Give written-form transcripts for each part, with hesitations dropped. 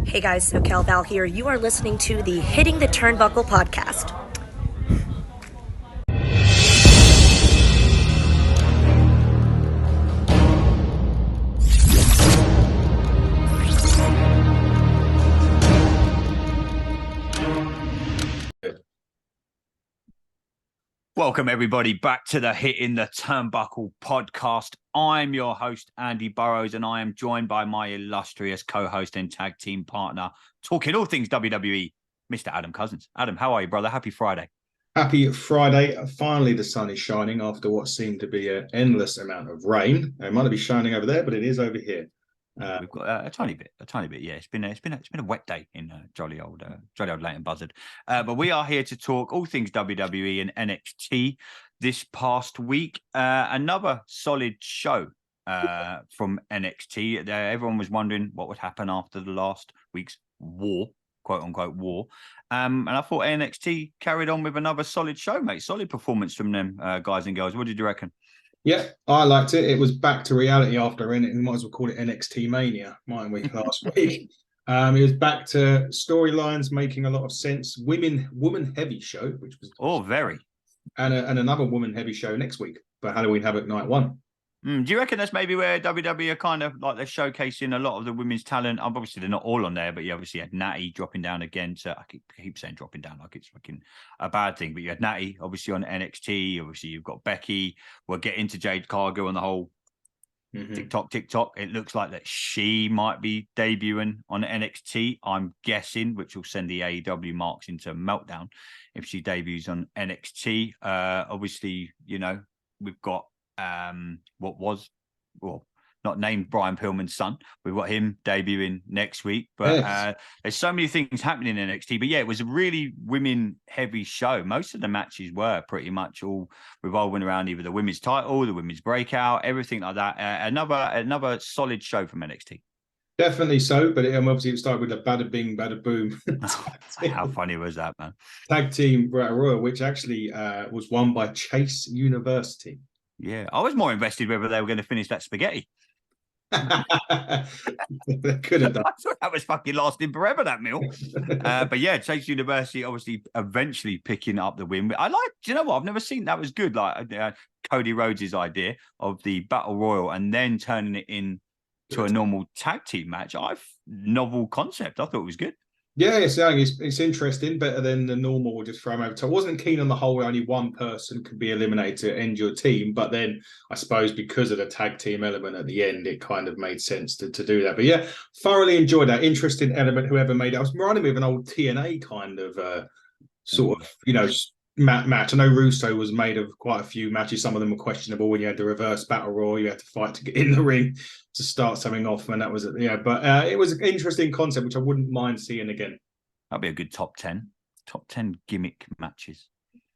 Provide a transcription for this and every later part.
Hey guys, SoCal Val here. You are listening to the Hitting the Turnbuckle podcast. Welcome, everybody, back to the Hitting the Turnbuckle podcast. I'm your host, Andy Burrows, and I am joined by my illustrious co-host and tag team partner, talking all things WWE, Mr. Adam Cousins. Adam, how are you, brother? Happy Friday. Happy Friday. Finally, the sun is shining after what seemed to be an endless amount of rain. It might not be shining over there, but it is over here. We've got a tiny bit. Yeah, it's been a wet day in jolly old Leighton Buzzard. But we are here to talk all things WWE and NXT this past week. Another solid show from NXT. Everyone was wondering what would happen after the last week's war, quote unquote war. And I thought NXT carried on with another solid show, mate. Solid performance from them guys and girls. What did you reckon? Yeah, I liked it. It was back to reality after it. We might as well call it NXT Mania, mightn't we, last week? It was back to storylines making a lot of sense. Woman heavy show, which was very. And another woman heavy show next week for Halloween Havoc Night 1. Do you reckon that's maybe where WWE are kind of like they're showcasing a lot of the women's talent? Obviously, they're not all on there, but you obviously had Natty dropping down again. So I keep saying dropping down like it's fucking a bad thing. But you had Natty obviously on NXT. Obviously, you've got Becky. We'll get into Jade Cargill and the whole TikTok. It looks like that she might be debuting on NXT. I'm guessing, which will send the AEW marks into meltdown if she debuts on NXT. Obviously, you know we've got. Not named Brian Pillman's son. We've got him debuting next week. But yes. There's so many things happening in NXT. But yeah, it was a really women-heavy show. Most of the matches were pretty much all revolving around either the women's title, the women's breakout, everything like that. Another solid show from NXT. Definitely so, but obviously it started with a bada bing, bada boom. How funny was that, man? Tag team Battle Royal, which actually was won by Chase University. Yeah, I was more invested whether they were going to finish that spaghetti. They could have done. I thought that was fucking lasting forever, that meal. But yeah, Chase University obviously eventually picking up the win. Do you know what? I've never seen that was good. Like Cody Rhodes' idea of the Battle Royal and then turning it into a normal tag team match. Novel concept. I thought it was good. Yeah, it's interesting, better than the normal. We'll just throw them over. So I wasn't keen on the whole only one person could be eliminated to end your team, but then I suppose because of the tag team element at the end, it kind of made sense to do that. But yeah, thoroughly enjoyed that. Interesting element, whoever made it. I was reminding me of an old TNA kind of sort of, match. I know Russo was made of quite a few matches. Some of them were questionable when you had the reverse battle royal. You had to fight to get in the ring to start something off, and that was But it was an interesting concept, which I wouldn't mind seeing again. That'd be a good top 10 gimmick matches.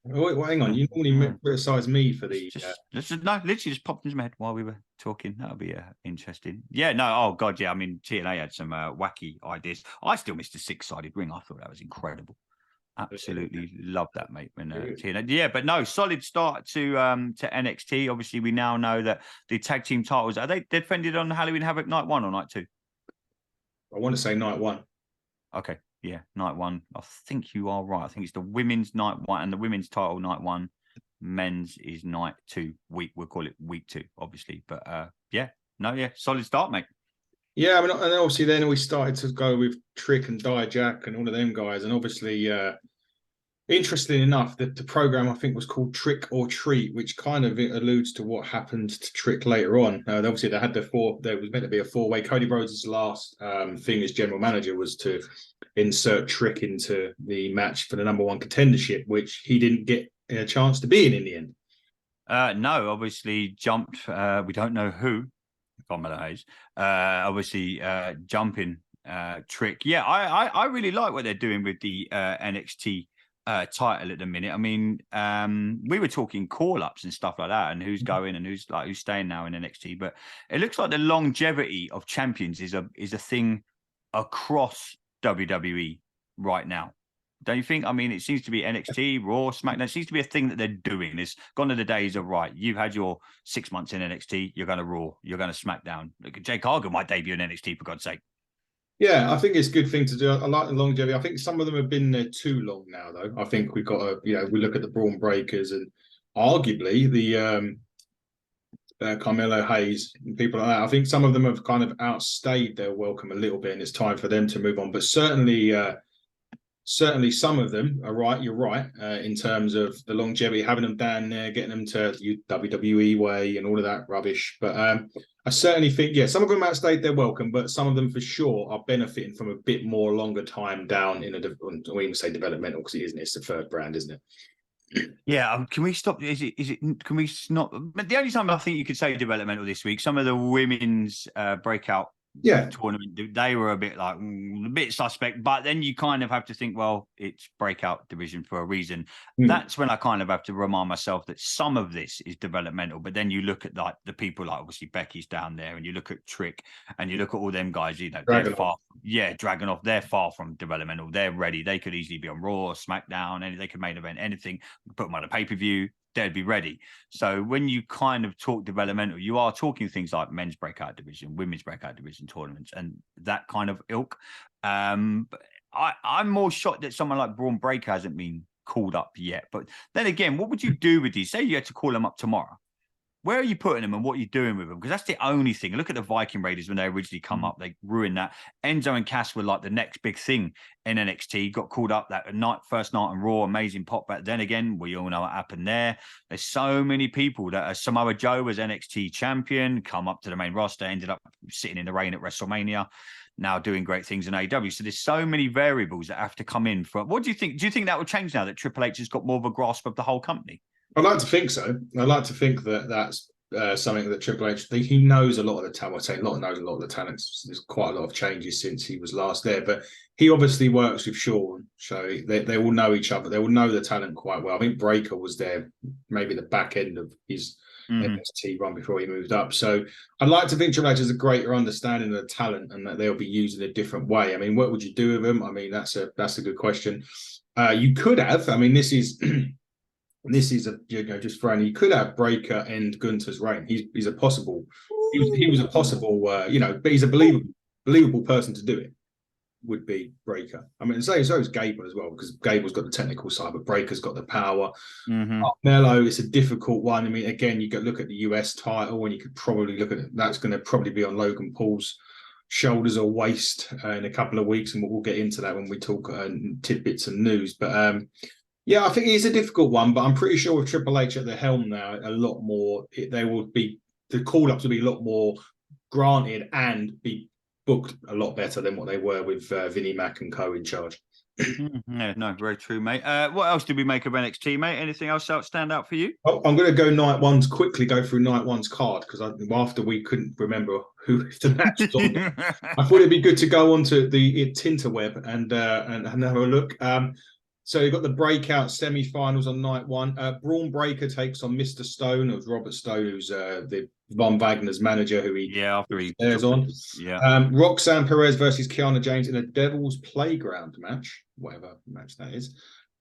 Well, hang on. You normally criticize me for the. Literally just popped into my head while we were talking. That'll be interesting. Yeah, no, oh god, yeah. I mean, TNA had some wacky ideas. I still missed a 6-sided ring. I thought that was incredible. Absolutely love that, mate. When TNA, yeah, but no, solid start to NXT. Obviously, we now know that the tag team titles are they defended on Halloween Havoc Night 1 or Night 2? I want to say Night 1. Okay, yeah, Night 1. I think you are right. I think it's the women's Night 1 and the women's title Night 1. Men's is Night 2. We'll call it week 2, obviously. But solid start, mate. Yeah, I mean, and obviously then we started to go with Trick and Dijak and all of them guys, and obviously, interestingly enough, the program I think was called Trick or Treat, which kind of alludes to what happened to Trick later on. Obviously, they had there was meant to be a 4-way. Cody Rhodes' last thing as general manager was to insert Trick into the match for the number 1 contendership, which he didn't get a chance to be in the end. No, obviously jumped. We don't know who. Carmelo Hayes, obviously jumping Trick. Yeah, I really like what they're doing with the NXT title at the minute. I mean, we were talking call-ups and stuff like that, and who's going and who's staying now in NXT. But it looks like the longevity of champions is a thing across WWE right now. Don't you think? I mean, it seems to be NXT, Raw, SmackDown. It seems to be a thing that they're doing. It's gone to the days of, right, you've had your 6 months in NXT, you're going to Raw, you're going to SmackDown. Look, Jade Cargill might debut in NXT, for God's sake. Yeah, I think it's a good thing to do. I like the longevity. I think some of them have been there too long now, though. I think we've got to, we look at the Braun Breakers and arguably the Carmelo Hayes and people like that. I think some of them have kind of outstayed their welcome a little bit, and it's time for them to move on. But certainly some of them are right. You're right in terms of the longevity, having them down there, getting them to WWE way and all of that rubbish. But I certainly think, some of them outstayed their welcome, but some of them for sure are benefiting from a bit more longer time down in we even say developmental because it isn't. It's the third brand, isn't it? Yeah, can we stop? Can we not? The only time I think you could say developmental this week, some of the women's breakout tournament, they were a bit like a bit suspect, but then you kind of have to think, well, it's breakout division for a reason. That's when I kind of have to remind myself that some of this is developmental, but then you look at like the people like obviously Becky's down there, and you look at Trick, and you look at all them guys, they're far, Dragunov, they're far from developmental. They're ready. They could easily be on Raw or Smackdown, and they could main event anything, put them on a pay-per-view. They'd be ready. So when you kind of talk developmental, you are talking things like men's breakout division, women's breakout division tournaments, and that kind of ilk. But I'm more shocked that someone like Braun Breaker hasn't been called up yet. But then again, what would you do with these? Say you had to call them up tomorrow. Where are you putting them and what are you doing with them? Because that's the only thing. Look at the Viking Raiders when they originally come up. They ruined that. Enzo and Cass were like the next big thing in NXT. Got called up that first night on Raw. Amazing pop. But then again, we all know what happened there. There's so many people that Samoa Joe was NXT champion, come up to the main roster, ended up sitting in the rain at WrestleMania, now doing great things in AEW. So there's so many variables that have to come in. What do you think? Do you think that will change now that Triple H has got more of a grasp of the whole company? I'd like to think so. I'd like to think that that's something that Triple H, he knows a lot of the talent. I say knows a lot of the talents. There's quite a lot of changes since he was last there, but he obviously works with Shawn, so they all know each other. They all know the talent quite well. I think Breaker was there maybe the back end of his NXT run before he moved up. So I'd like to think Triple H has a greater understanding of the talent and that they'll be used in a different way. I mean, what would you do with them? I mean, that's a good question. You could have. I mean, this is. This is just for any. You could have Breaker end Gunther's reign. He's a possible. He was a possible. But he's a believable person to do it. Would be Breaker. I mean, so is Gable as well because Gable's got the technical side, but Breaker's got the power. Mello, it's a difficult one. I mean, again, you could look at the US title, and you could probably look at it. That's going to probably be on Logan Paul's shoulders or waist in a couple of weeks, and we'll get into that when we talk tidbits and news. But yeah, I think it's a difficult one, but I'm pretty sure with Triple H at the helm now, a lot more. The call-ups will be a lot more granted and be booked a lot better than what they were with Vinnie Mac and co in charge. Yeah, no, very true, mate. What else did we make of NXT, mate? Anything else stand out for you? I'm going to go quickly go through night one's card because after we couldn't remember who the match was on, I thought it'd be good to go onto the Tinterweb and have a look. So you've got the breakout semi-finals on night one. Braun Breaker takes on Mr. Stone. It was Robert Stone, who's the Von Wagner's manager, who after he stares on. Yeah. Roxanne Perez versus Kiana James in a Devil's Playground match, whatever match that is.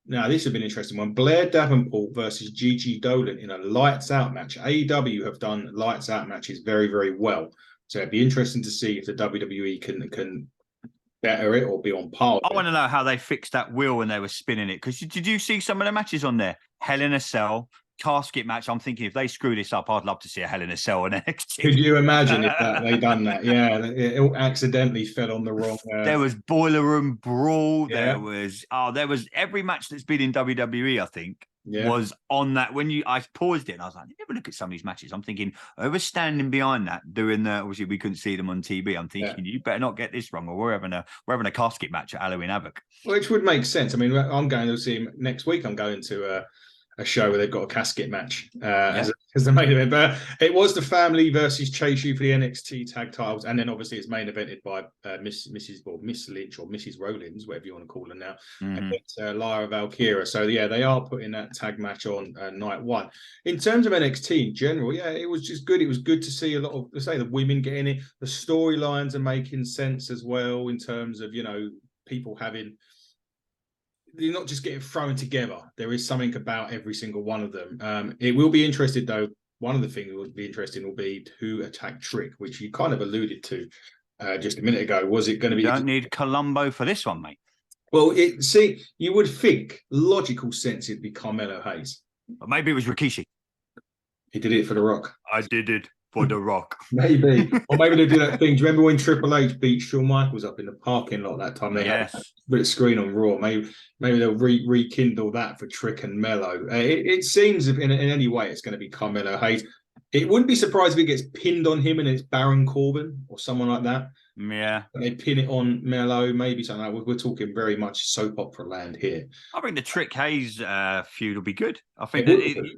Now, this has been an interesting one. Blair Davenport versus Gigi Dolan in a lights out match. AEW have done lights out matches very, very well. So it'd be interesting to see if the WWE can better it or be on par. I want to know how they fixed that wheel when they were spinning it. Because did you see some of the matches on there? Hell in a Cell, casket match. I'm thinking if they screw this up, I'd love to see a Hell in a Cell on NXT. Could you imagine if they done that? Yeah, it accidentally fell on the wrong. There was Boiler Room Brawl. Yeah. There was every match that's been in WWE, I think. Yeah. Was on that when I paused it and I was like, you never look at some of these matches. I'm thinking, whoever standing behind that doing the obviously we couldn't see them on TV. I'm thinking you better not get this wrong, or we're having a casket match at Halloween Havoc. Which would make sense. I mean, I'm going to see him next week. I'm going to a show where they've got a casket match as the main event. But it was the family versus Chase U for the NXT tag titles, and then obviously it's main evented by Miss Lynch or Mrs. Rollins, whatever you want to call her now, against Lyra Valkyria. So yeah, they are putting that tag match on night one. In terms of NXT in general, yeah, it was just good. It was good to see a lot of, let's say, the women getting it. The storylines are making sense as well in terms of people having. They're not just getting thrown together. There is something about every single one of them. It will be interesting, though. One of the things that will be interesting will be who attacked Trick, which you kind of alluded to. just a minute ago. Was it going to be? You don't need Columbo for this one, mate. Well, you would think logical sense it'd be Carmelo Hayes. But maybe it was Rikishi. He did it for The Rock. I did it for The Rock. Maybe. Or maybe they do that thing. Do you remember when Triple H beat Shawn Michaels up in the parking lot that time? They had a split screen on Raw. Maybe they'll rekindle that for Trick and Mello. It seems in any way it's going to be Carmelo Hayes. It wouldn't be surprised if it gets pinned on him and it's Baron Corbin or someone like that. Yeah. And they pin it on Mello, maybe something like that. We're talking very much soap opera land here. I think the Trick Hayes feud will be good. I think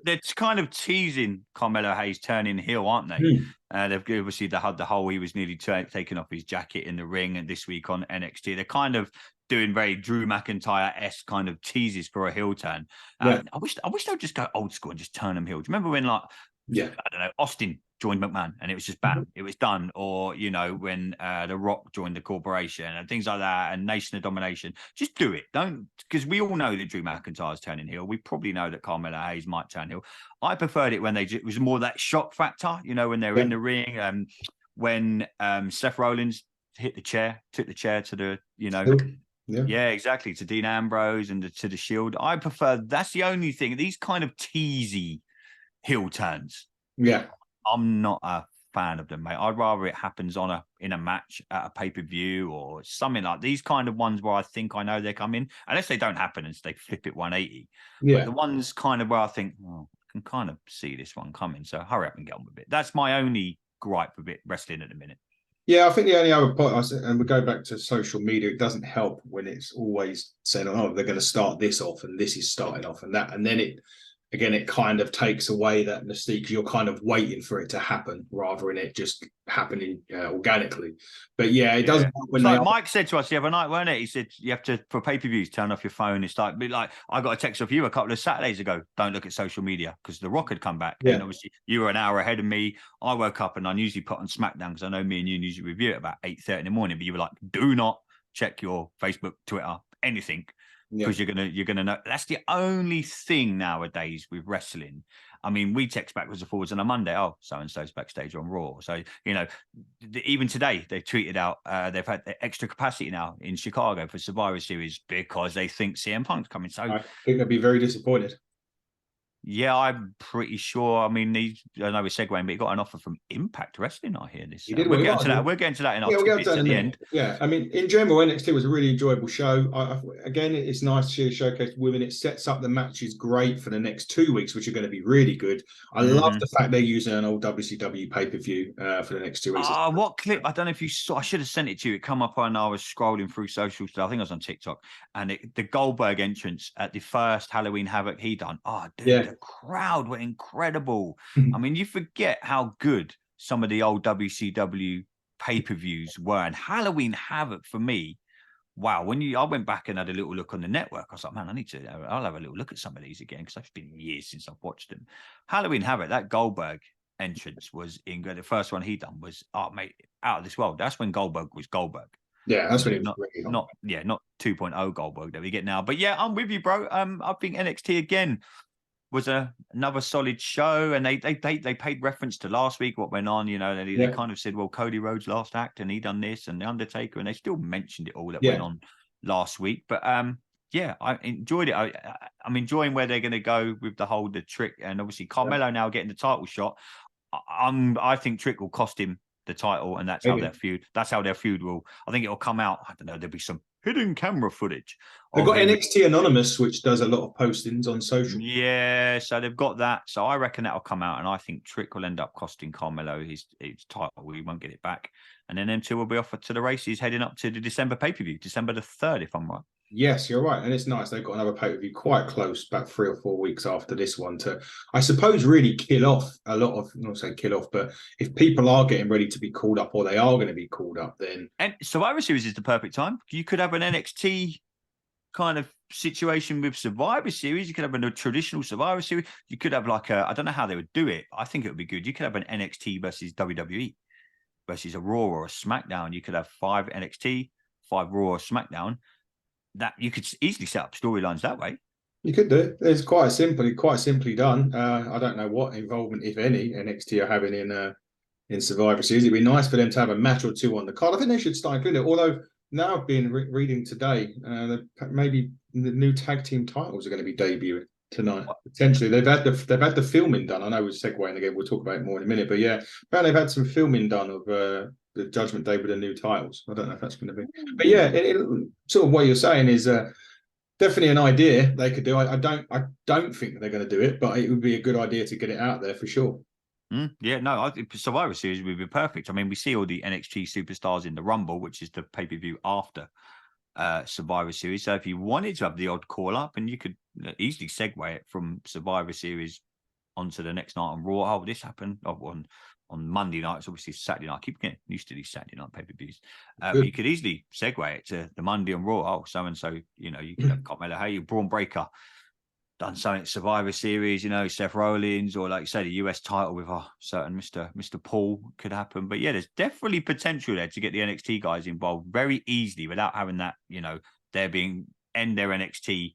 they're kind of teasing Carmelo Hayes turning heel, aren't they? They've obviously had the whole he was nearly taking off his jacket in the ring, and this week on NXT they're kind of doing very Drew McIntyre-esque kind of teases for a heel turn. I wish they'd just go old school and just turn them heel. Do you remember when I don't know, Austin joined McMahon and it was just bam, it was done. Or, when The Rock joined the corporation and things like that, and Nation of Domination. Just do it. Don't, because we all know that Drew McIntyre's turning heel. We probably know that Carmelo Hayes might turn heel. I preferred it when it was more that shock factor, when they were in the ring. When Seth Rollins took the chair to the, Yeah, exactly. To Dean Ambrose and to the Shield. I prefer, that's the only thing. These kind of teasy heel turns. Yeah. I'm not a fan of them, mate. I'd rather it happens in a match at a pay-per-view or something like these kind of ones where I think I know they're coming, unless they don't happen and they flip it 180. Yeah. But the ones kind of where I think, I can kind of see this one coming. So hurry up and get on with it. That's my only gripe with it wrestling at the minute. Yeah, I think the only other point, and we go back to social media, it doesn't help when it's always saying, oh, they're going to start this off and this is starting off and that. And then it kind of takes away that mystique. You're kind of waiting for it to happen rather than it just happening organically. But yeah, it doesn't. Mike said to us the other night, weren't it? He said you have to, for pay-per-views, turn off your phone. It's like I got a text off you a couple of Saturdays ago. Don't look at social media because The Rock had come back. Yeah. And obviously you were an hour ahead of me. I woke up and I usually put on Smackdown because I know me and you usually review it about 8:30 in the morning. But you were like, do not check your Facebook, Twitter, anything. Because you're gonna know. That's the only thing nowadays with wrestling. I mean, we text backwards and forwards on a Monday. Oh, so and so's backstage on Raw. So even today they tweeted out they've had extra capacity now in Chicago for Survivor Series because they think CM Punk's coming. So I think they'll be very disappointed. Yeah, I'm pretty sure. I mean, I know we're segueing, but he got an offer from Impact Wrestling. I hear this. We're getting to that. We're getting to that in our bits at the end. Yeah, I mean, in general, NXT was a really enjoyable show. Again, it's nice to see a showcase women. It sets up the matches great for the next 2 weeks, which are going to be really good. I love the fact they're using an old WCW pay-per-view for the next 2 weeks. What clip? I don't know if you saw. I should have sent it to you. It come up when I was scrolling through social stuff. I think I was on TikTok, and the Goldberg entrance at the first Halloween Havoc he done. Oh, dude. Yeah. The crowd were incredible. I mean, you forget how good some of the old WCW pay-per-views were, and Halloween Havoc for me. Wow, I went back and had a little look on the network. I was like, man, I'll have a little look at some of these again because it's been years since I've watched them. Halloween Havoc, that Goldberg entrance was the first one he done was mate, out of this world. That's when Goldberg was Goldberg. Yeah, that's when not 2.0 Goldberg that we get now. But yeah, I'm with you, bro. I think NXT again was another solid show, and they paid reference to last week what went on. They kind of said, well, Cody Rhodes' last act, and he done this, and the Undertaker, and they still mentioned it all that went on last week. But I enjoyed it. I'm enjoying where they're going to go with the Trick, and obviously Carmelo now getting the title shot. I think Trick will cost him the title, and that's how their feud will. I think it'll come out. I don't know. There'll be some hidden camera footage. They've got NXT Anonymous, which does a lot of postings on social. Yeah, so they've got that. So I reckon that'll come out, and I think Trick will end up costing Carmelo his title. We won't get it back, and then them two will be off to the races, heading up to the December pay-per-view, December the 3rd, if I'm right. Yes, you're right. And it's nice. They've got another pay-per-view quite close, about 3 or 4 weeks after this one to, I suppose, really kill off a lot of, not say kill off, but if people are getting ready to be called up or they are going to be called up, then. And Survivor Series is the perfect time. You could have an NXT kind of situation with Survivor Series. You could have a traditional Survivor Series. You could have I don't know how they would do it. I think it would be good. You could have an NXT versus WWE versus a Raw or a SmackDown. You could have 5 NXT, 5 Raw or SmackDown. That you could easily set up storylines that way. You could do. It's quite simply done. I don't know what involvement, if any, NXT are having in Survivor Series. It'd be nice for them to have a match or two on the card. I think they should start including it. Although now I've been reading today, maybe the new tag team titles are going to be debuting tonight. Potentially, they've had the filming done. I know we're segueing again. We'll talk about it more in a minute. But yeah, apparently they've had some filming done of the Judgment Day with the new titles. I don't know if that's going to be. But yeah, sort of what you're saying is definitely an idea they could do. I don't think they're going to do it, but it would be a good idea to get it out there for sure. Yeah, no, I think Survivor Series would be perfect. I mean, we see all the NXT superstars in the Rumble, which is the pay-per-view after Survivor Series. So if you wanted to have the odd call up, and you could easily segue it from Survivor Series onto the next night on Raw. Oh, this happened on Monday night. It's obviously Saturday night. I keep getting used to these Saturday night pay-per-views. But you could easily segue it to the Monday on Raw. Oh, so-and-so, you could have Carmelo Hayes, Braun Breaker, done something Survivor Series, Seth Rollins, or like you say, the US title with a certain Mr. Paul could happen. But yeah, there's definitely potential there to get the NXT guys involved very easily without having that, they're being end their NXT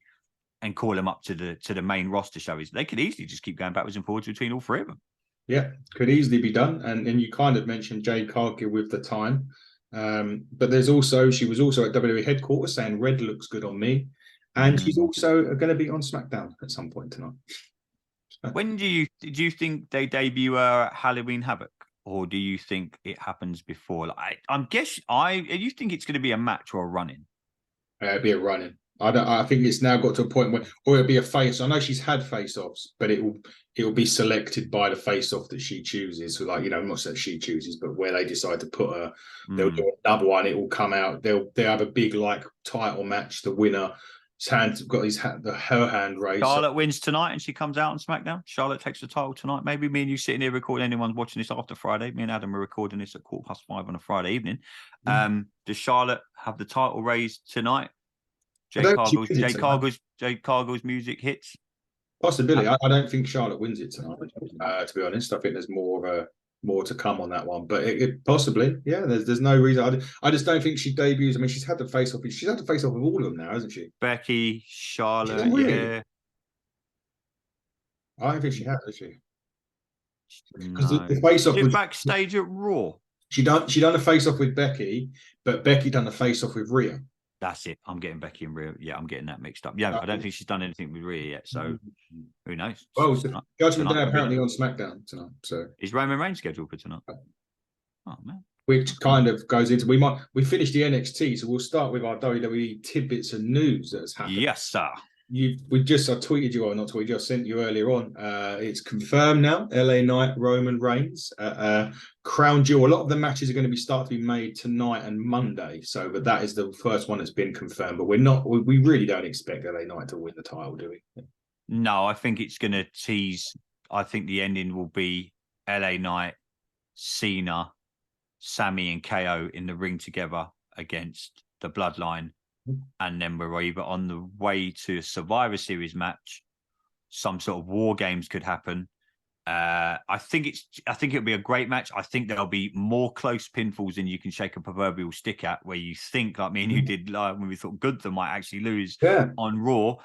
and call them up to the main roster shows. They could easily just keep going backwards and forwards between all three of them. Yeah, could easily be done. And you kind of mentioned Jade Cargill with the time. But she was also at WWE headquarters saying red looks good on me. And she's also going to be on Smackdown at some point tonight. When do you think they debut her at Halloween Havoc, or do you think it happens before? You think it's going to be a match or a run-in? It'll be a run-in. I think it's now got to a point where, or it'll be a face. I know she's had face-offs, but it will be selected by the face-off that she chooses. So not that she chooses, but where they decide to put her, they'll do another one. It will come out. They'll have a big title match. The winner. Her hand raised. Charlotte wins tonight and she comes out on SmackDown. Charlotte takes the title tonight. Maybe me and you sitting here recording. Anyone's watching this after Friday. Me and Adam are recording this at 5:15 on a Friday evening. Does Charlotte have the title raised tonight? Jade Cargill's music hits. Possibility. I don't think Charlotte wins it tonight. To be honest, I think there's more to come on that one, but it possibly, yeah. There's no reason. I just don't think she debuts. I mean, she's had the face off. She's had the face off with all of them now, hasn't she? Becky, Charlotte, really? Yeah. I don't think she has she? Because the face off was backstage at Raw. She done a face off with Becky, but Becky done a face off with Rhea. That's it. I'm getting Becky and Rhea. Yeah, I'm getting that mixed up. Yeah, I don't think she's done anything with Rhea yet. So who knows? Well, Judgment Day apparently on SmackDown tonight. So is Roman Reigns scheduled for tonight? Oh man. Which kind of goes into we finished the NXT, so we'll start with our WWE tidbits and news that has happened. Yes, sir. I tweeted you, or not tweeted you, I sent you earlier on. It's confirmed now. LA Knight, Roman Reigns, Crown Jewel. A lot of the matches are going to be starting to be made tonight and Monday. But that is the first one that's been confirmed. But we really don't expect LA Knight to win the title, do we? No, I think it's going to tease. I think the ending will be LA Knight, Cena, Sammy, and KO in the ring together against the Bloodline. And then we're either on the way to a Survivor Series match, some sort of war games could happen. I think it'll be a great match. I think there'll be more close pinfalls than you can shake a proverbial stick at, where you think, like me and you did when we thought Gunther might actually lose on Raw.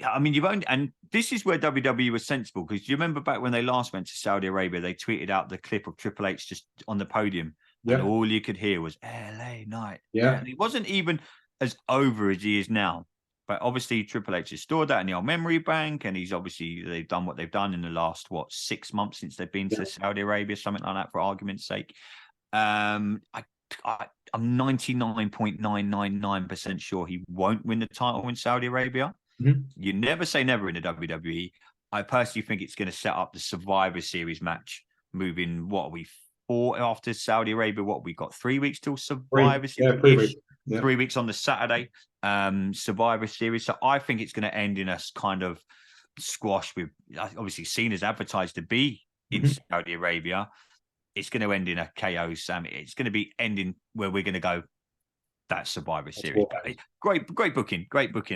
I mean, and this is where WWE was sensible, because do you remember back when they last went to Saudi Arabia, they tweeted out the clip of Triple H just on the podium, and all you could hear was LA Knight. Yeah, and it wasn't even as over as he is now, but obviously Triple H has stored that in the old memory bank, and they've done what they've done in the last 6 months since they've been to Saudi Arabia, something like that, for argument's sake. I'm 99.999% sure he won't win the title in Saudi Arabia. You never say never in the WWE. I personally think it's going to set up the Survivor Series match moving. What are we for after Saudi Arabia? What we got 3 weeks till Survivor Series. 3 weeks. Yeah. 3 weeks on the Saturday, Survivor Series. So I think it's going to end in a kind of squash with, obviously Cena's advertised to be in Saudi Arabia. It's going to end in a KO Sammy. It's going to be ending where we're going to go. That's Survivor Series. Great booking.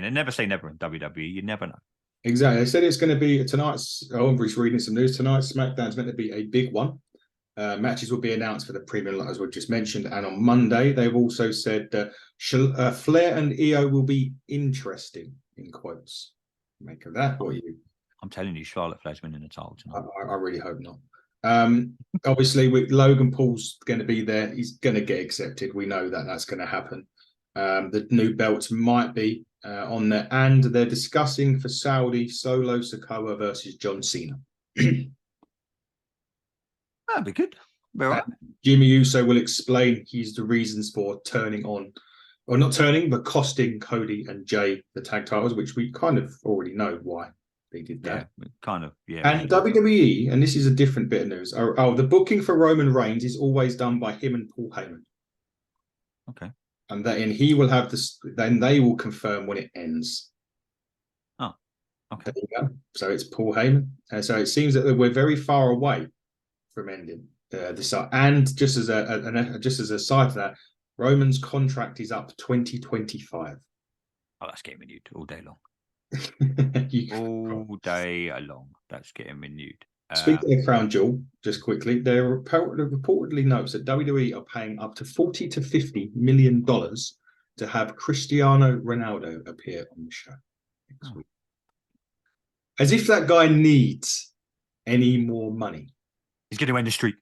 And never say never in WWE. You never know. Exactly. They said it's going to be tonight's. I'm just reading some news tonight. SmackDown's meant to be a big one. Matches will be announced for the premium, as we just mentioned, and on Monday they've also said that Flair and Io will be interesting, in quotes. Make of that what you? I'm telling you, Charlotte Flair's winning the title tonight. I really hope not. Obviously, with Logan Paul's going to be there, he's going to get accepted. We know that that's going to happen. The new belts might be on there, and they're discussing for Saudi Solo Sikoa versus John Cena. That'd be good. Be all right. Jimmy Uso will explain the reasons for turning on, or not turning, but costing Cody and Jay the tag titles, which we kind of already know why they did that. Yeah, kind of. Yeah. And WWE, and this is a different bit of news. The booking for Roman Reigns is always done by him and Paul Heyman. Okay. And he will have this. Then they will confirm when it ends. Oh, okay. There you go. So it's Paul Heyman, and so it seems that we're very far away from ending this. And just as a side to that, Roman's contract is up 2025. Oh, that's getting renewed all day long. All day long. That's getting renewed. Speaking of Crown Jewel, just quickly, there reportedly notes that WWE are paying up to $40 to $50 million to have Cristiano Ronaldo appear on the show next week. As if that guy needs any more money. He's going to end the streak.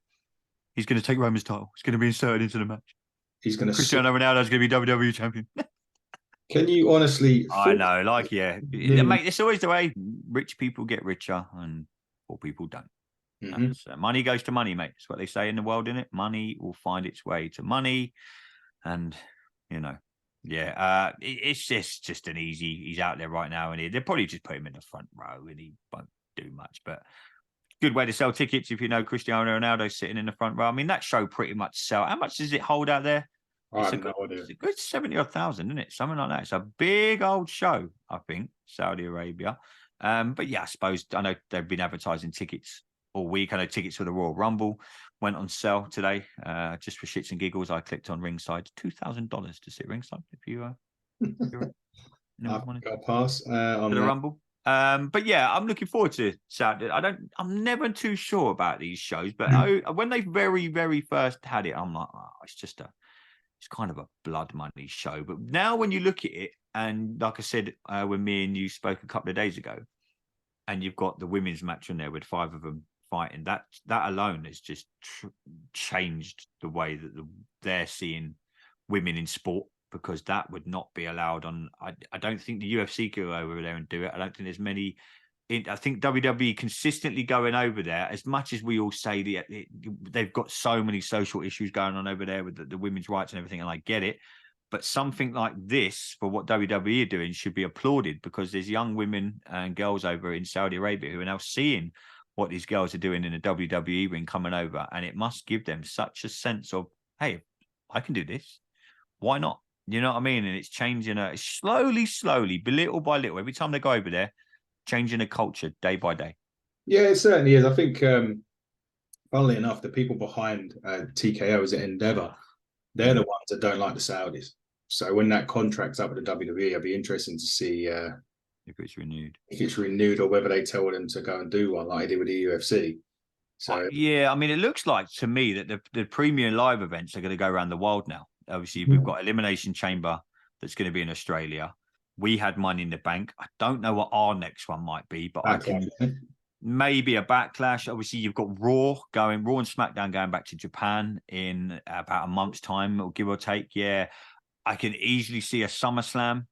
He's going to take Roman's title. He's going to be inserted into the match. He's going to Cristiano Ronaldo's going to be WWE champion. Can you honestly? I know, like, yeah, mate. It's always the way. Rich people get richer, and poor people don't. Mm-hmm. Money goes to money, mate. That's what they say in the world, innit? Money will find its way to money, and it's just an easy. He's out there right now, and they'll probably just put him in the front row, and he won't do much, but. Good way to sell tickets if you know Cristiano Ronaldo sitting in the front row. I mean, that show pretty much sell. How much does it hold out there? It's a good 70,000, isn't it? Something like that. It's a big old show, I think, Saudi Arabia. But yeah, I know they've been advertising tickets all week. I know tickets for the Royal Rumble went on sale today. Just for shits and giggles, I clicked on ringside. $2,000 to sit ringside if you I've got a pass on the Rumble. But yeah, I'm looking forward to Saturday. I'm never too sure about these shows, but when they very, very first had it, I'm like, it's kind of a blood money show. But now when you look at it, and like I said, when me and you spoke a couple of days ago, and you've got the women's match in there with 5 of them fighting, that alone has just changed the way that they're seeing women in sport. Because that would not be allowed on. I don't think the UFC could go over there and do it. I don't think there's many. I think WWE consistently going over there, as much as we all say they've got so many social issues going on over there with the women's rights and everything, and I get it. But something like this, for what WWE are doing, should be applauded because there's young women and girls over in Saudi Arabia who are now seeing what these girls are doing in the WWE ring coming over, and it must give them such a sense of, hey, I can do this. Why not? You know what I mean? And it's changing slowly, little by little. Every time they go over there, changing the culture day by day. Yeah, it certainly is. I think, funnily enough, the people behind TKO is at Endeavor. They're the ones that don't like the Saudis. So when that contract's up with the WWE, it'll be interesting to see if it's renewed. If it's renewed, or whether they tell them to go and do one like they did with the UFC. So yeah, I mean, it looks like to me that the premium live events are going to go around the world now. Obviously, we've got Elimination Chamber that's going to be in Australia. We had Money in the Bank. I don't know what our next one might be, but maybe a Backlash. Obviously, you've got Raw and SmackDown going back to Japan in about a month's time, or give or take. Yeah, I can easily see a SummerSlam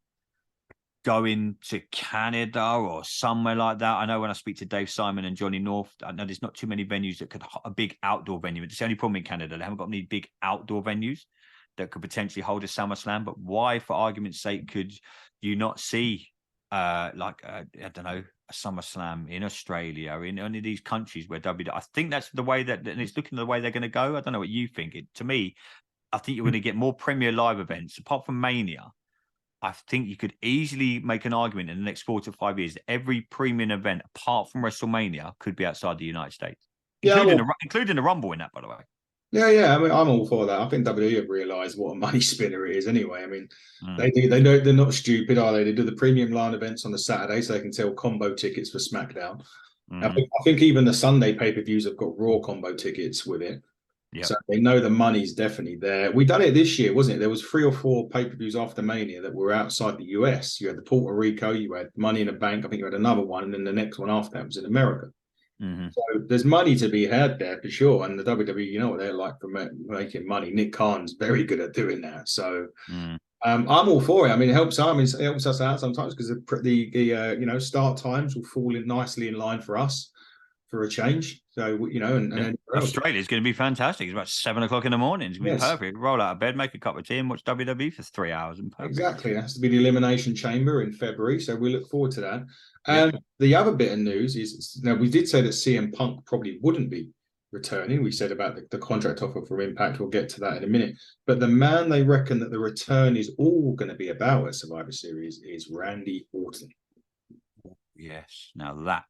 going to Canada or somewhere like that. I know when I speak to Dave Simon and Johnny North, I know there's not too many venues that could a big outdoor venue. It's the only problem in Canada. They haven't got any big outdoor venues that could potentially hold a SummerSlam. But why, for argument's sake, could you not see I don't know, a SummerSlam in Australia, in any of these countries where I think that's the way that, and it's looking the way they're going to go. I don't know what you think. To me, I think you're going to get more premier live events apart from Mania. I think you could easily make an argument in the next 4 to 5 years that every premium event apart from WrestleMania could be outside the United States, including the Rumble in that, by the way. Yeah. I mean, I'm all for that. I think WWE have realised what a money spinner it is anyway. I mean, they know they're not stupid, are they? They do the premium line events on the Saturday so they can sell combo tickets for SmackDown. I think even the Sunday pay-per-views have got Raw combo tickets with it. Yep. So they know the money's definitely there. We done it this year, wasn't it? There was 3 or 4 pay-per-views after Mania that were outside the US. You had the Puerto Rico, you had Money in the Bank. I think you had another one, and then the next one after that was in America. Mhm. So there's money to be had there for sure. And the WWE, you know what they're like for making money. Nick Khan's very good at doing that. So Mm. I'm all for it. I mean, it helps. It helps us out sometimes because the start times will fall in nicely in line for us for a change. So and Yeah. anywhere else. Australia's going to be fantastic. It's about 7 o'clock in the morning. It's going to be Yes. perfect. Roll out of bed, make a cup of tea, and watch WWE for 3 hours. And perfect. Exactly. It has to be the Elimination Chamber in February. So we look forward to that. Yeah. The other bit of news is now we did say that CM Punk probably wouldn't be returning. We said about the contract offer from Impact. We'll get to that in a minute. But the man they reckon that the return is all going to be about at Survivor Series is Randy Orton. Yes. Now that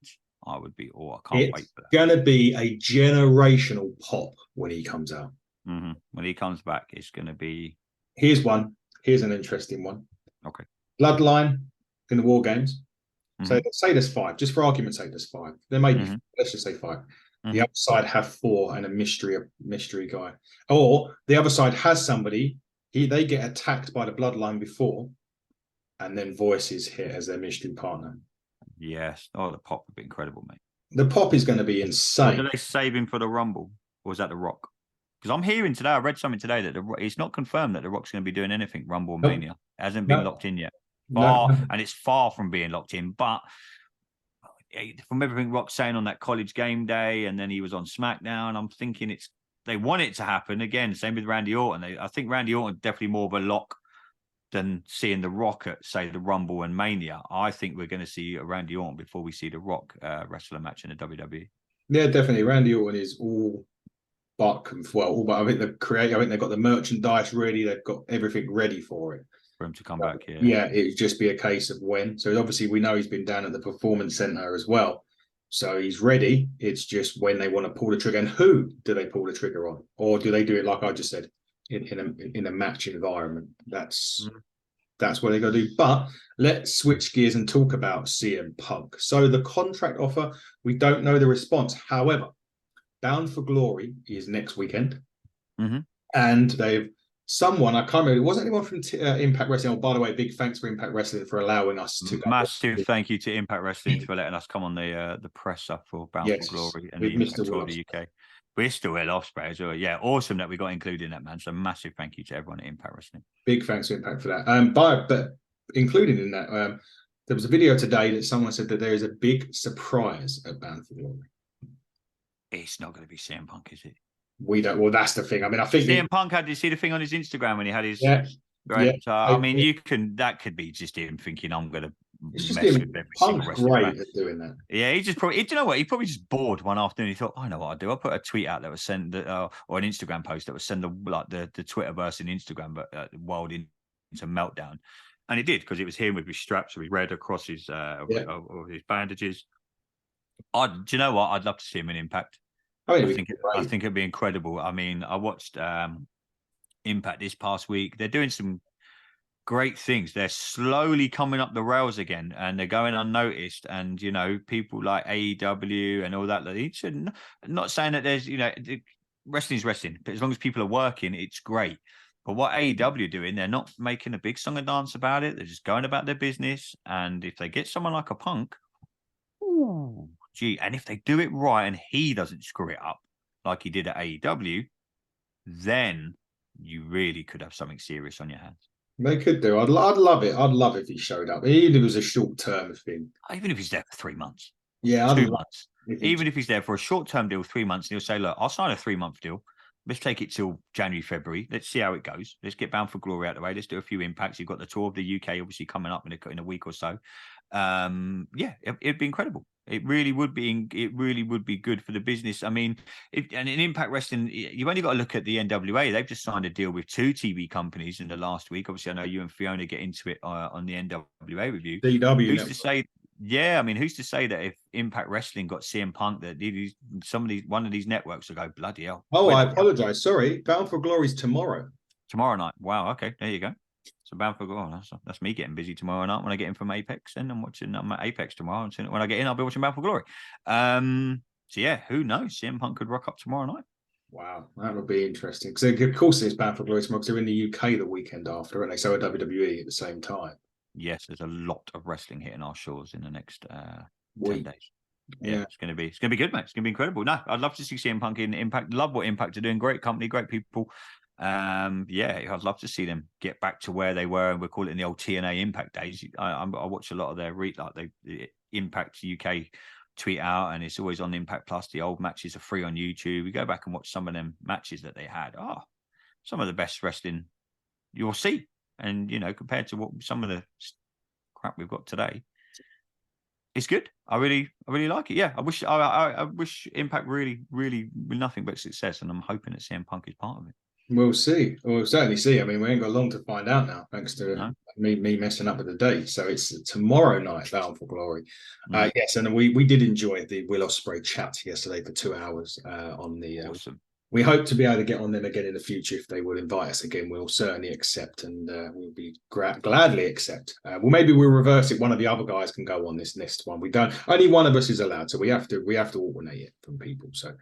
I would be. Oh, I can't wait for that. It's going to be a generational pop when he comes out. Mm-hmm. When he comes back, it's going to be. Here's one. Here's an interesting one. Okay. Bloodline in the War Games. Mm-hmm. So say there's 5, just for argument's sake, there's 5. There may be, let's just say 5. The other side have 4 and a mystery guy. Or the other side has somebody, they get attacked by the Bloodline before, and then Voices hit as their mystery partner. Yes. Oh, the pop would be incredible, mate. The pop is going to be insane. Or do they save him for the Rumble? Or is that The Rock? Because I'm hearing today, I read something today that it's not confirmed that The Rock's going to be doing anything Rumble Mania. It hasn't been locked in yet. And it's far from being locked in. But from everything Rock's saying on that college game day, and then he was on SmackDown, I'm thinking they want it to happen. Again, same with Randy Orton. I think Randy Orton definitely more of a lock than seeing The Rock at, say, the Rumble and Mania. I think we're going to see a Randy Orton before we see The Rock wrestle a match in the WWE. Yeah, definitely. Randy Orton is all but I think they've got the merchandise ready. They've got everything ready for it. For him to come back, Yeah, it'd just be a case of when. So obviously we know he's been down at the Performance Center as well. So he's ready. It's just when they want to pull the trigger. And who do they pull the trigger on? Or do they do it like I just said, in a match environment? That's what they got to do. But let's switch gears and talk about CM Punk. So the contract offer, we don't know the response. However, Bound for Glory is next weekend. And I can't remember, it wasn't anyone from Impact Wrestling. Oh, by the way, big thanks for Impact Wrestling for allowing us to go. Massive thank you to Impact Wrestling for letting us come on the presser for Bound for Glory and the Impact Tour of the UK. We're still Will Ospreay as well. Yeah, awesome that we got included in that, man. So massive thank you to everyone at Impact Wrestling. Big thanks to Impact for that. But included in that, there was a video today that someone said that there is a big surprise at Bound for Glory. It's not going to be CM Punk, is it? We don't. Well, that's the thing. I mean, I think CM Punk did you see the thing on his Instagram when he had his right? So, I mean, that could be just him thinking I'm going to it's just mess him. with every Punk's single great wrestler. at doing that. Yeah, he just probably. Do you know what? He probably just bored one afternoon. He thought, I know what I'll do. I'll put a tweet out that was send or an Instagram post that was send the Twitterverse and Instagram, but world into meltdown, and it did because it was him with his straps, with red across his his bandages. Do you know what? I'd love to see him in Impact. I think it'd be incredible. I mean, I watched Impact this past week. They're doing some great things. They're slowly coming up the rails again, and they're going unnoticed. And people like AEW and all that. Not saying that there's wrestling's wrestling, but as long as people are working, it's great. But what AEW are doing, they're not making a big song and dance about it. They're just going about their business. And if they get someone like a Punk, and if they do it right and he doesn't screw it up like he did at AEW, then you really could have something serious on your hands. They could do. I'd love it. I'd love if he showed up, even if it was a short-term thing. Even if he's there for 3 months. Yeah, 2 months. Even if he's there for a short-term deal, 3 months, and he'll say, look, I'll sign a 3-month deal. Let's take it till January, February. Let's see how it goes. Let's get Bound for Glory out of the way. Let's do a few impacts. You've got the tour of the UK obviously coming up in a week or so. It'd be incredible. It really would be. It really would be good for the business. I mean, and in Impact Wrestling, you've only got to look at the NWA. They've just signed a deal with 2 TV companies in the last week. Obviously, I know you and Fiona get into it on the NWA review. DW. Who's to say? Yeah, I mean, who's to say that if Impact Wrestling got CM Punk, that one of these networks will go bloody hell? Oh, I apologize. Sorry, Bound for Glory's tomorrow. Tomorrow night. Wow. Okay, there you go. So Bound for Glory. That's me getting busy tomorrow night when I get in from Apex, and I'm watching Apex tomorrow. And when I get in, I'll be watching Bound for Glory. So yeah, who knows? CM Punk could rock up tomorrow night. Wow, that would be interesting. Because of course it's Bound for Glory tomorrow because they're in the UK the weekend after, and they so are WWE at the same time. Yes, there's a lot of wrestling hitting our shores in the next 10 days. Yeah, it's gonna be good, mate. It's gonna be incredible. No, I'd love to see CM Punk in Impact. Love what Impact are doing. Great company, great people. Yeah, I'd love to see them get back to where they were, and we call it in the old TNA Impact days. I watch a lot of their the Impact UK tweet out, and it's always on Impact Plus. The old matches are free on YouTube. You go back and watch some of them matches that they had. Some of the best wrestling you'll see, and compared to what some of the crap we've got today, it's good. I really like it. Yeah, I wish Impact really nothing but success, and I'm hoping that CM Punk is part of it. We'll see. We'll certainly see. I mean, we ain't got long to find out now, thanks to me messing up with the date. So it's tomorrow night, Bound for Glory. Yes, and we did enjoy the Will Ospreay chat yesterday for 2 hours on the. Awesome. We hope to be able to get on them again in the future if they will invite us again. We'll certainly accept, and we'll be gladly accept. Well, maybe we'll reverse it. One of the other guys can go on this next one. We don't. Only one of us is allowed, so we have to alternate it from people. So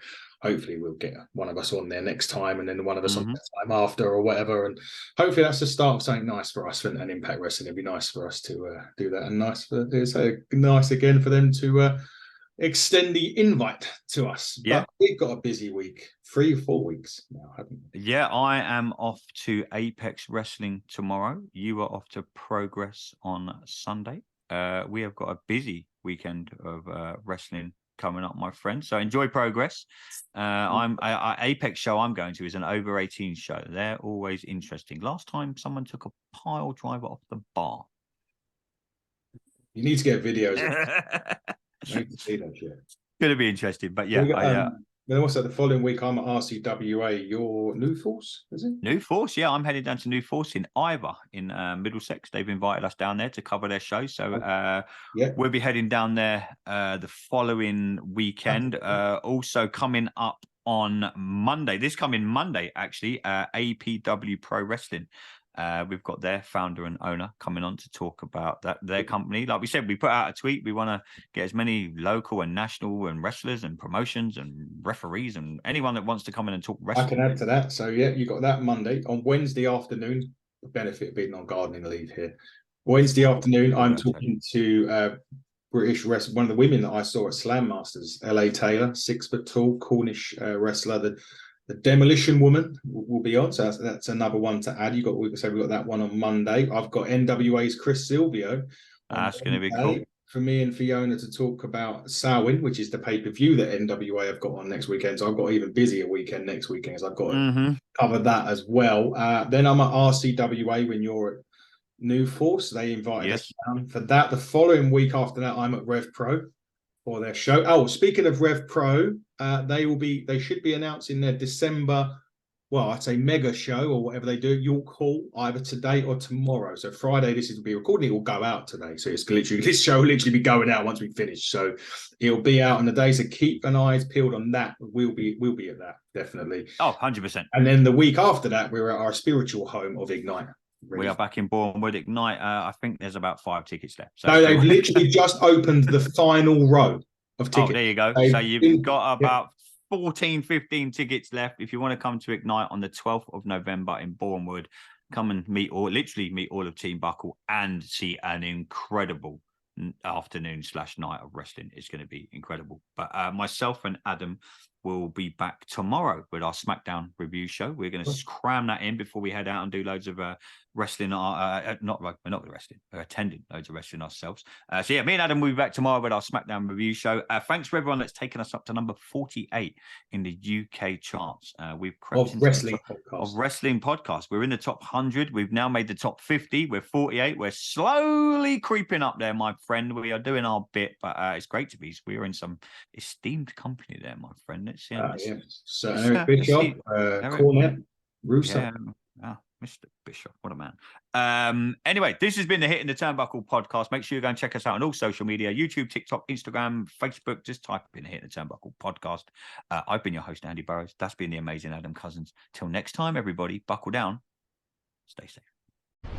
hopefully we'll get one of us on there next time, and then one of us on the time after, or whatever. And hopefully that's the start of something nice for us and Impact Wrestling. It'd be nice for us to do that, and nice again for them to. Extend the invite to us. Yeah, but we've got a busy week, 3 or 4 weeks now, haven't we? Yeah, I am off to Apex Wrestling tomorrow. You are off to Progress on Sunday. We have got a busy weekend of wrestling coming up, my friend. So enjoy Progress. Apex show I'm going to is an over 18 show. They're always interesting. Last time someone took a pile driver off the bar. You need to get videos. I need to see that shit. Going to be interesting, but yeah. Then also the following week, I'm at RCWA. Your New Force, is it? New Force, yeah. I'm headed down to New Force in Ivor in Middlesex. They've invited us down there to cover their show. So we'll be heading down there the following weekend. Also coming up on Monday, this coming Monday, actually, APW Pro Wrestling. We've got their founder and owner coming on to talk about their company. Like we said, we put out a tweet. We want to get as many local and national and wrestlers and promotions and referees and anyone that wants to come in and talk wrestling. I can add to that. So yeah, you got that Monday. On Wednesday afternoon, the benefit of being on gardening leave here. Wednesday afternoon, I'm talking to British wrestler, one of the women that I saw at Slam Masters, LA Taylor, 6 foot tall, Cornish wrestler. The Demolition Woman will be on, so that's another one to add. We've got that one on Monday. I've got NWA's Chris Silvio. That's going to be cool for me and Fiona to talk about Samhain, which is the pay-per-view that NWA have got on next weekend. So I've got an even busier weekend next weekend, so I've got to cover that as well. Then I'm at RCWA when you're at New Force. They invited us down for that. The following week after that, I'm at Rev Pro for their show. Oh, speaking of Rev Pro, they should be announcing their December, I'd say mega show or whatever they do, York Hall, either today or tomorrow. So Friday, this will be recording. It will go out today. So this show will literally be going out once we finish. So it'll be out on the day. So keep an eye peeled on that. We'll be at that, definitely. Oh, 100%. And then the week after that, we're at our spiritual home of Ignite. We are back in Bournemouth Ignite. I think there's about 5 tickets left. So no, they've literally just opened the final row of tickets. Oh, there you go. So you've got about 14, 15 tickets left. If you want to come to Ignite on the 12th of November in Bournemouth, come and meet all of Team Buckle and see an incredible afternoon/night of wrestling. It's going to be incredible. But myself and Adam will be back tomorrow with our SmackDown review show. We're going to cram that in before we head out and do loads of wrestling. We're not wrestling. We're attending loads of wrestling ourselves. So yeah, me and Adam will be back tomorrow with our SmackDown review show. Thanks for everyone that's taken us up to number 48 in the UK charts. We've crept of wrestling podcasts. We're in the top 100. We've now made the top 50. We're 48. We're slowly creeping up there, my friend. We are doing our bit, but it's great to be. We're in some esteemed company there, my friend. So Eric Bischoff, Cornette, Russo. Mr. Bishop, what a man. Anyway, this has been the Hitting the Turnbuckle podcast. Make sure you go and check us out on all social media, YouTube, TikTok, Instagram, Facebook. Just type in the Hitting the Turnbuckle podcast. I've been your host, Andy Burrows. That's been the amazing Adam Cousins. Till next time, everybody, buckle down. Stay safe.